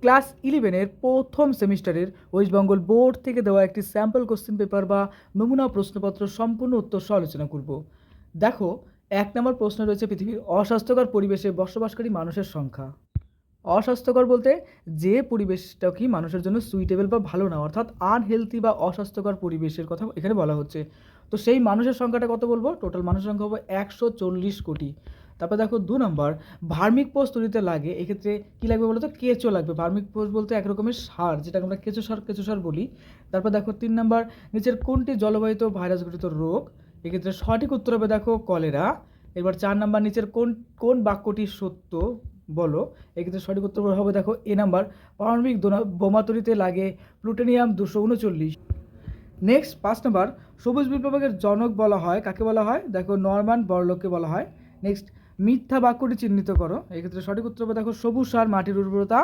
Class 11-এর প্রথম সেমিস্টারের West Bengal board থেকে দেওয়া একটি স্যাম্পল কোশ্চেন পেপার বা নমুনা প্রশ্নপত্র সম্পূর্ণ উত্তর সহ আলোচনা করব। দেখো, 1 নম্বর প্রশ্ন রয়েছে পৃথিবীর অস্বাস্থ্যকর পরিবেশে বসবাসকারী মানুষের সংখ্যা। অস্বাস্থ্যকর বলতে যে পরিবেশটা কি মানুষের জন্য সুইটেবল বা ভালো না, অর্থাৎ আনহেলথি বা অস্বাস্থ্যকর পরিবেশের কথা এখানে বলা হচ্ছে। তো সেই মানুষের সংখ্যাটা কত বলবো? টোটাল মানুষের সংখ্যা হবে 140 কোটি। তারপর দেখো 2 নম্বর, ভার্মিক পোস্ট তৈরিতে লাগে, এক্ষেত্রে কী লাগবে বলো তো? কেঁচো লাগবে। ভার্মিক পোস্ট বলতে এক রকমের সার, যেটাকে আমরা কেঁচো সার বলি। তারপর দেখো 3 নম্বর, নিচের কোনটি জলবাহিত ভাইরাস ঘটিত রোগ? এক্ষেত্রে সঠিক উত্তর হবে দেখো কলেরা। এবার 4 নম্বর, নিচের কোন কোন বাক্যটি সত্য বলো? এক্ষেত্রে সঠিক উত্তর হবে দেখো A নম্বর, পারমাণবিক বোমা তৈরিতে লাগে প্লুটোনিয়াম 239। নেক্সট 5 নম্বর, সবুজ বিপ্লবের জনক বলা হয় কাকে বলা হয়? দেখো নরম্যান বরলগকে বলা হয়। নেক্সট, মিথ্যা বাক্যটি চিহ্নিত করো। এক্ষেত্রে সঠিক উত্তর হবে দেখো সবুজ সার মাটির উর্বরতা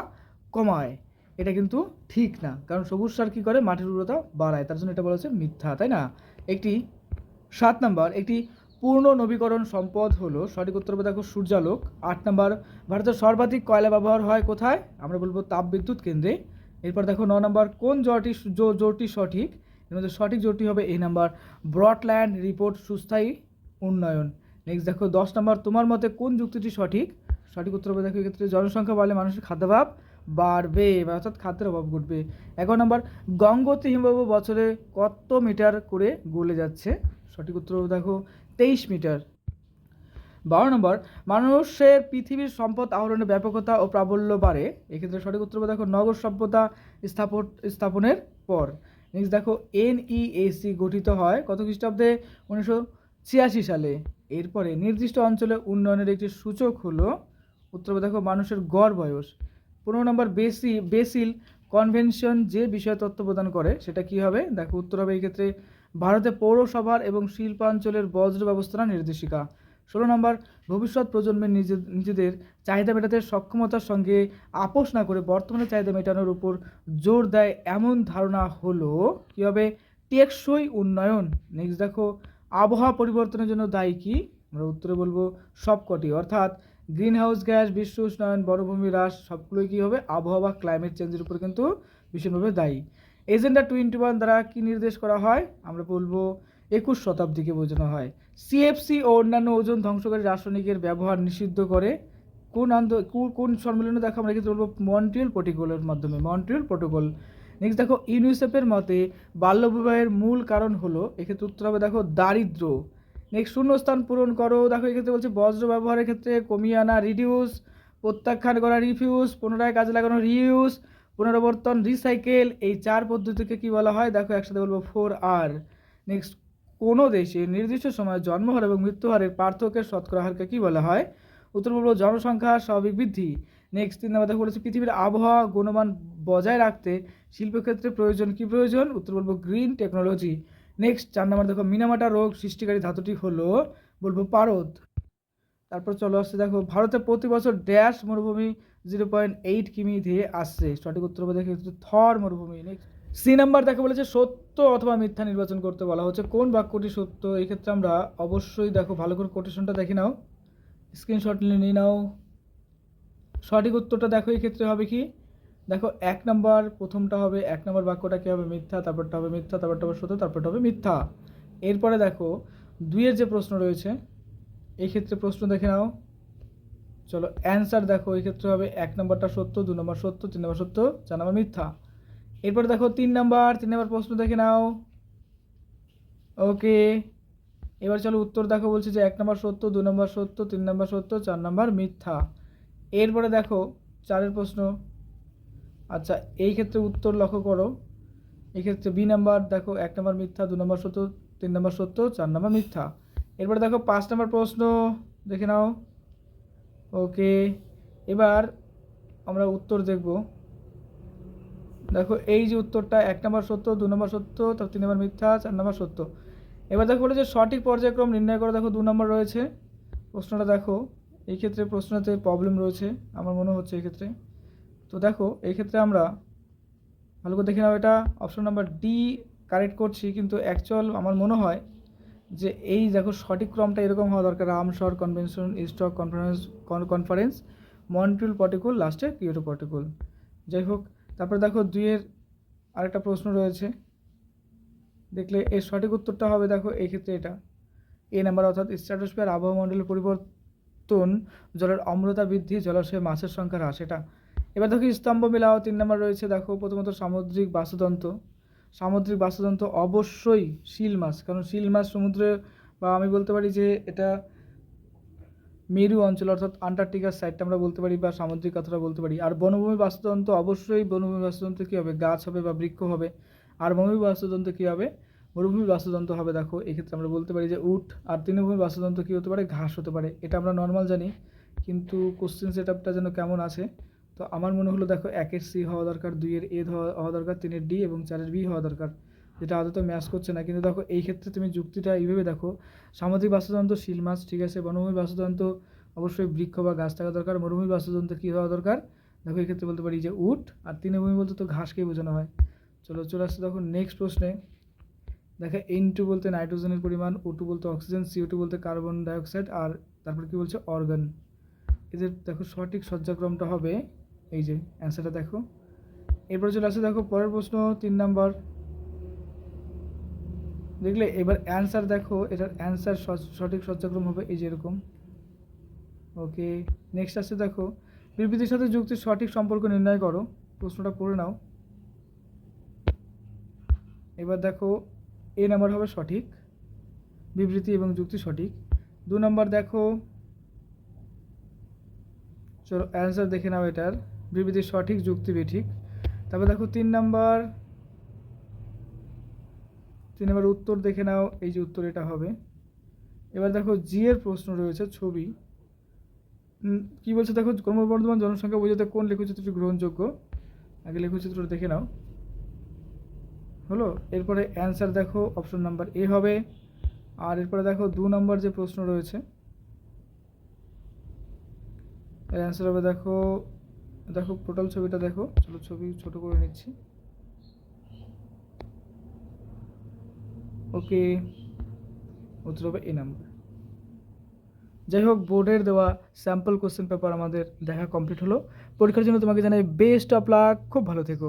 কমায়। এটা কিন্তু ঠিক না, কারণ সবুজ সার কী করে? মাটির উর্বরতা বাড়ায়, তার জন্য এটা বলা হচ্ছে মিথ্যা, তাই না? একটি 7 নম্বর, একটি পূর্ণ নবীকরণ সম্পদ হলো, সঠিক উত্তর হবে দেখো সূর্যালোক। 8 নম্বর, ভারতের সর্বাধিক কয়লা ব্যবহার হয় কোথায়? আমরা বলবো তাপবিদ্যুৎ কেন্দ্রে। এরপর দেখো 9 নম্বর, কোন জোরটি সঠিক? এর মধ্যে সঠিক জোরটি হবে A নম্বর, ব্রডল্যান্ড রিপোর্ট সুস্থায়ী উন্নয়ন। নেক্সট দেখো 10 নম্বর, তোমার মতে কোন যুক্তিটি সঠিক? সঠিক উত্তর হবে দেখো এক্ষেত্রে জনসংখ্যা বাড়লে মানুষের খাদ্যাভাব বাড়বে, অর্থাৎ খাদ্যের অভাব ঘটবে। 11 নম্বর, গঙ্গোত্রী হিমবাহ বছরে কত মিটার করে গলে যাচ্ছে? সঠিক উত্তর হবে দেখো 23 মিটার। 12 নম্বর, মানুষের পৃথিবীর সম্পদ আহরণের ব্যাপকতা ও প্রাবল্য বাড়ে। এক্ষেত্রে সঠিক উত্তর হবে দেখো নগর সভ্যতা স্থাপনের পর। নেক্সট দেখো NEAC গঠিত হয় কত খ্রিস্টাব্দে? 1986 সালে। এরপরে নির্দিষ্ট অঞ্চলে উন্নয়নের একটি সূচক হলো, উত্তর হবে দেখো মানুষের গড় বয়স। 15 নম্বর, বেসিল কনভেনশন যে বিষয়ে তথ্য প্রদান করে সেটা কি হবে? দেখো উত্তর হবে এই ক্ষেত্রে ভারতে পৌরসভার এবং শিল্পাঞ্চলের বজ্র ব্যবস্থাপনা নির্দেশিকা। 16 নম্বর, ভবিষ্যৎ প্রজন্মের নিজেদের চাহিদা মেটাতে সক্ষমতার সঙ্গে আপোষ না করে বর্তমানে চাহিদা মেটানোর উপর জোর দেয় এমন ধারণা হলো কী হবে? টেকসই উন্নয়ন। নেক্সট দেখো, আবহাওয়া পরিবর্তনের জন্য দায়ী কি? আমরা উত্তরে বলবো সবকটি, অর্থাৎ গ্রিন হাউস গ্যাস, বিশ্ব উষ্ণায়ন, বনভূমি হ্রাস, সবগুলোই কী হবে? আবহাওয়া বা ক্লাইমেট চেঞ্জের উপর কিন্তু ভীষণভাবে দায়ী। এজেন্ডা 21 দ্বারা কি নির্দেশ করা হয়? আমরা বলবো 21 শতাব্দীকে বোঝানো হয়। CFC ও অন্যান্য ওজন ধ্বংসকারী রাসায়নিকের ব্যবহার নিষিদ্ধ করে কোন সম্মেলনে? দেখো আমরা কিন্তু বলবো মন্ট্রিয়াল প্রোটোকলের মাধ্যমে, মন্ট্রিয়াল প্রোটোকল। নেক্সট দেখো ইউনিসেফের মতে বাল্যবিবাহের মূল কারণ হলো, এক্ষেত্রে উত্তর হবে দেখো দারিদ্র্য। নেক্সট, শূন্যস্থান পূরণ করো। দেখো এক্ষেত্রে বলছে বজ্র ব্যবহারের ক্ষেত্রে কমিয়ে আনা রিডিউস, প্রত্যাখ্যান করা রিফিউজ, পুনরায় কাজে লাগানো রিইউজ, পুনরাবর্তন রিসাইকেল। এই 4 পদ্ধতিকে কি বলা হয়? দেখো একসাথে বলবো 4R। নেক্সট, কোনো দেশে নির্দিষ্ট সময়ে জন্মহার এবং মৃত্যুহারের পার্থক্যের শতকরা হারকে কী বলা হয়? উত্তর বলবো জনসংখ্যা স্বাভাবিক বৃদ্ধি। নেক্সট 3 নম্বর দেখো বলেছে পৃথিবীর আবহাওয়া গুণমান বজায় রাখতে শিল্পক্ষেত্রে প্রয়োজন কি প্রয়োজন? উত্তর বলবো গ্রিন টেকনোলজি। নেক্সট 4 নম্বর দেখো মিনামাটা রোগ সৃষ্টিকারী ধাতুটি হলো, বলবো পারদ। তারপর চলো আসছে দেখো ভারতে প্রতি বছর ড্যাশ মরুভূমি 0.8 কিমি ধেয়ে আসছে। সঠিক উত্তর হবে দেখো থর মরুভূমি। নেক্সট C নম্বর দেখো বলেছে সত্য অথবা মিথ্যা নির্বাচন করতে বলা হচ্ছে, কোন বাক্যটি সত্য? এই ক্ষেত্রে আমরা অবশ্যই দেখো ভালো করে কোটেশনটা দেখে নাও, স্ক্রিনশট নিয়ে নাও। সঠিক উত্তরটা দেখো এই ক্ষেত্রে হবে কি? দেখো 1 নম্বর, প্রথমটা হবে 1 নম্বর বাক্যটা কী হবে? মিথ্যা, তারপরটা হবে মিথ্যা, তারপরটা হবে সত্য, তারপরটা হবে মিথ্যা। এরপরে দেখো 2-এর যে প্রশ্ন রয়েছে এই ক্ষেত্রে প্রশ্ন দেখে নাও। চলো অ্যান্সার দেখো এই ক্ষেত্রে হবে 1 নম্বরটা সত্য, 2 নম্বর সত্য, 3 নম্বর সত্য, 4 নম্বর মিথ্যা। এরপরে দেখো 3 নম্বর প্রশ্ন দেখে নাও। ওকে, এবার চলো উত্তর দেখো, বলছে যে 1 নম্বর সত্য, 2 নম্বর সত্য, 3 নম্বর সত্য, 4 নম্বর মিথ্যা। এরপরে দেখো 4-এর প্রশ্ন। আচ্ছা, এই ক্ষেত্রে উত্তর লক্ষ্য করো, এই ক্ষেত্রে B নম্বর দেখো 1 নম্বর মিথ্যা, 2 নম্বর সত্য, 3 নম্বর সত্য, 4 নম্বর মিথ্যা। এরপরে দেখো 5 নম্বর প্রশ্ন দেখে নাও। ওকে, এবার আমরা উত্তর দেখব। দেখো এই যে উত্তরটা 1 নম্বর সত্য, 2 নম্বর সত্য, তারপর 3 নম্বর মিথ্যা, 4 নম্বর সত্য। এবার দেখো বলে যে সঠিক পর্যায়ক্রম নির্ণয় করে। দেখো 2 নম্বর রয়েছে প্রশ্নটা, দেখো এই ক্ষেত্রে প্রশ্নতে প্রবলেম রয়েছে আমার মনে হচ্ছে এই ক্ষেত্রে। তো দেখো এই ক্ষেত্রে আমরা ভালো করে দেখে নাও, এটা অপশন নাম্বার ডি কারেক্ট করছি, কিন্তু অ্যাকচুয়াল আমার মনে হয় যে এই দেখো সঠিক ক্রমটা এরকম হওয়া দরকার: Ramsar convention, stock conference, Montreal protocol, লাস্টে কিয়োটো প্রটোকল। যাই হোক, তারপরে দেখো 2-এর আরেকটা প্রশ্ন রয়েছে, দেখলে এর সঠিক উত্তরটা হবে দেখো এই ক্ষেত্রে এটা এ নাম্বার, অর্থাৎ স্ট্র্যাটোস্ফিয়ার আবহাওয়া মণ্ডলের পরিবর্তন, জলের অম্লতা বৃদ্ধি, জলাশয়ে মাছের সংখ্যা হ্রাস। এটা এবার দেখো স্তম্ভ মেলাও 3 নাম্বার রয়েছে। দেখো প্রথমত সামুদ্রিক বাস্তুতন্ত্র, সামুদ্রিক বাস্তুতন্ত্র অবশ্যই শিল মাছ, কারণ শিল মাছ সমুদ্রে, বা আমি বলতে পারি যে এটা মেরু অঞ্চল অর্থাৎ আন্টার্কটিকার সাইডটা আমরা বলতে পারি, বা সামুদ্রিক কথাটা বলতে পারি। আর বনভূমি বাস্তুতন্ত্র অবশ্যই বনভূমি বাস্তুতন্ত্র কী হবে, গাছ হবে বা বৃক্ষ হবে। আর মরুভূমি বাস্তুতন্ত্র কী হবে, মরুভূমি বাস্তুতন্ত্র হবে। দেখো এক্ষেত্রে আমরা বলতে পারি যে উট। আর তৃণভূমি বাস্তুতন্ত্র কী হতে পারে, ঘাস হতে পারে। এটা আমরা নর্মাল জানি, কিন্তু কোশ্চেন সেট আপটা যেন কেমন আছে। তো আমার মনে হলো দেখো 1-এর সি হওয়া দরকার, 2-এর এ হওয়া দরকার, 3-এর ডি এবং 4-এর বি হওয়া দরকার, যেটা আদতে ম্যাচ করছে না। কিন্তু দেখো এই ক্ষেত্রে তুমি যুক্তিটা এইভাবে দেখো, সামুদ্রিক বাস্তুতন্ত্র শিল মাছ, ঠিক আছে। বনভূমি বাস্তুতন্ত্র অবশ্যই বৃক্ষ বা গাছ থাকা দরকার। মরুভূমি বাস্তুতন্ত্র কী হওয়া দরকার, দেখো এই ক্ষেত্রে বলতে পারি যে উট। আর তৃণভূমি বলতে তো ঘাসকেই বোঝানো হয়। চলে আসছে দেখো নেক্সট প্রশ্নে। দেখো N2 বলতে নাইট্রোজেনের পরিমাণ, O2 বলতে অক্সিজেন, CO2 বলতে কার্বন ডাইঅক্সাইড, আর তারপর কি বলছে অর্গান। এদের দেখো সঠিক সজ্জাক্রমটা হবে এই যে অ্যান্সারটা দেখো। এরপর চলে আসছে দেখো পরের প্রশ্ন 3 নাম্বার, দেখলে এবার অ্যান্সার দেখো, এটার অ্যান্সার সঠিক সজ্জাক্রম হবে এই যে এরকম। ওকে, নেক্সট আসছে দেখো বিবৃতির সাথে যুক্তির সঠিক সম্পর্ক নির্ণয় করো। প্রশ্নটা পড়ে নাও। এবার দেখো এ নাম্বার হবে সঠিক, বিবৃতি এবং যুক্তি সঠিক। 2 নাম্বার দেখো, চলো অ্যান্সার দেখে নাও এটার, বিবৃতি সঠিক যুক্তি বেঠিক। তারপর দেখো 3 নাম্বার উত্তর দেখে নাও, এই যে উত্তর এটা হবে। এবার দেখো জি এর প্রশ্ন রয়েছে ছবি, কি বলছে দেখো, ক্রমবর্ধমান জনসংখ্যা বোঝাতে কোন লেখচিত্রটি গ্রহণযোগ্য। আগে লেখচিত্রটা দেখে নাও, হলো। এরপরে অ্যান্সার দেখো অপশন নাম্বার এ হবে। আর এরপরে দেখো 2 নম্বর যে প্রশ্ন রয়েছে, এর অ্যান্সার হবে দেখো টোটাল ছবিটা দেখো। চলো ছবি ছোট করে নিচ্ছি। ওকে, উত্তর হবে এ নাম্বার। যাই হোক, বোর্ডের দেওয়া স্যাম্পল কোশ্চেন পেপার আমাদের দেখা কমপ্লিট হলো। পরীক্ষার জন্য তোমাকে জানাই বেস্ট অফ লাক, খুব ভালো থেকো।